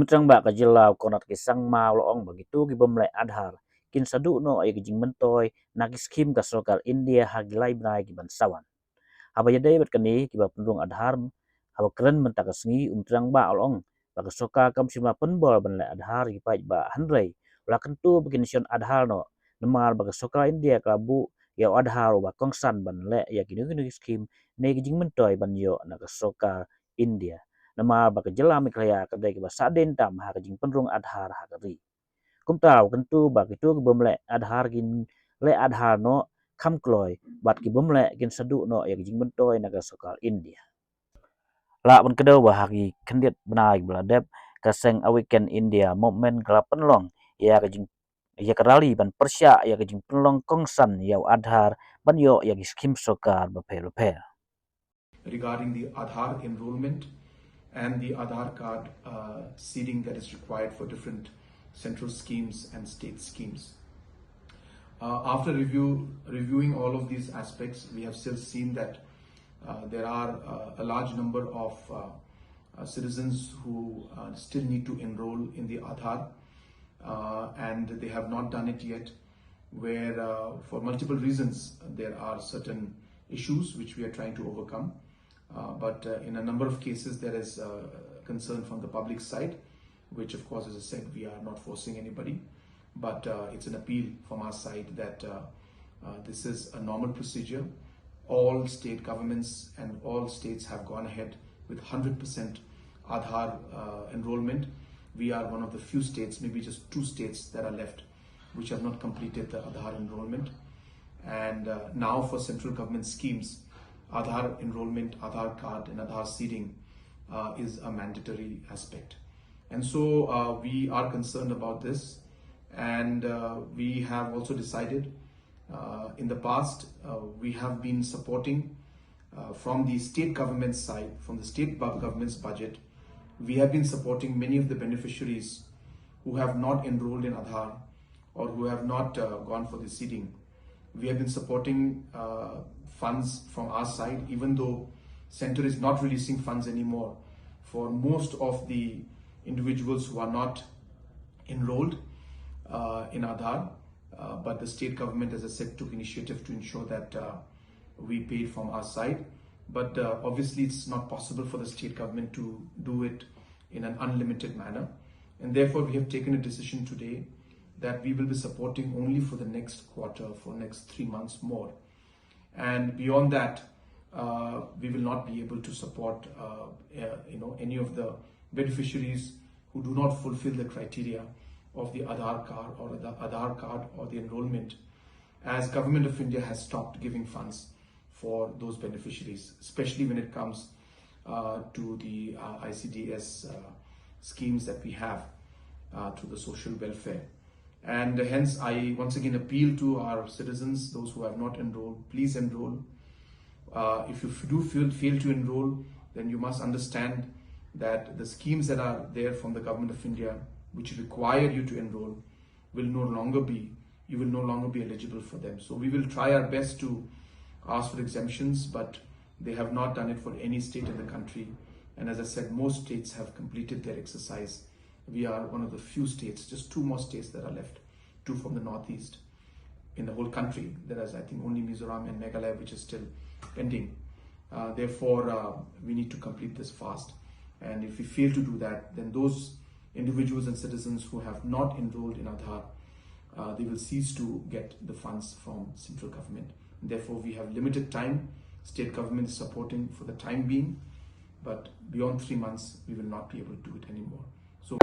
Trăng bạc jelau Conrad kisang mau loong begitu gibomlai Aadhaar kin sadu no ay gijing mentoy nagi Skhim ka Sorkar India hagilai bnai giban sawan. Haba yadai bat kani kiba pendung Aadhaar haba keren mentaka sengi Trang ba loong baka soka kam sima penbol banlai Aadhaar gipai ba handrai ula kentu bikin sion Aadhaar no nemal baka soka India kelabu ya Aadhaar ba kongsan banlai ya ginu Skhim ne gijing mentoy ban yo naga soka India nama baka jela miklaya kadai kiba saden tam ha kajing penrung Aadhaar ha kari kum taw kentu ba kitu bumle Aadhaar gin le Aadhaar no kham kloy bat ki bumle gin sadu no ya gijing mentoy naga sokal India la ban kedo ba hagi kendiat benai beladep kaseng a weekend India momen kala penlong ya kajing ya kerali ban persya ya kajing penlong kongsan ya Aadhaar ban yo ya Skhim sokar ba pel regarding the Aadhaar enrollment and the Aadhaar card seeding that is required for different central schemes and state schemes. After reviewing all of these aspects, we have still seen that there are a large number of citizens who still need to enroll in the Aadhaar and they have not done it yet, where for multiple reasons there are certain issues which we are trying to overcome. But in a number of cases there is concern from the public side, which of course, as I said, we are not forcing anybody, but it's an appeal from our side that this is a normal procedure. All state governments and all states have gone ahead with 100% Aadhaar enrollment. We are one of the few states, maybe just 2 states that are left, which have not completed the Aadhaar enrollment. And now for central government schemes, Aadhaar enrollment, Aadhaar card and Aadhaar seeding is a mandatory aspect. And so we are concerned about this, and we have also decided in the past we have been supporting from the state government side, from the state government's budget, we have been supporting many of the beneficiaries who have not enrolled in Aadhaar or who have not gone for the seeding. We have been supporting funds from our side, even though center is not releasing funds anymore for most of the individuals who are not enrolled in Aadhaar. But the state government, as I said, took initiative to ensure that we paid from our side. But obviously it's not possible for the state government to do it in an unlimited manner. And therefore we have taken a decision today that we will be supporting only for the next quarter, for next 3 months more. And beyond that, we will not be able to support any of the beneficiaries who do not fulfill the criteria of the Aadhaar card or the enrollment, as Government of India has stopped giving funds for those beneficiaries, especially when it comes to the ICDS schemes that we have to the social welfare. And hence I once again appeal to our citizens, those who have not enrolled, please enroll. If you do fail to enroll, then you must understand that the schemes that are there from the Government of India, which require you to enroll, you will no longer be eligible for them. So we will try our best to ask for exemptions, but they have not done it for any state in the country. And as I said, most states have completed their exercise. We are one of the few states, just 2 more states that are left, 2 from the northeast in the whole country. There is, I think, only Mizoram and Meghalaya which is still pending. Therefore, we need to complete this fast. And if we fail to do that, then those individuals and citizens who have not enrolled in Aadhaar, they will cease to get the funds from central government. And therefore, we have limited time. State government is supporting for the time being, but beyond 3 months, we will not be able to do it anymore. So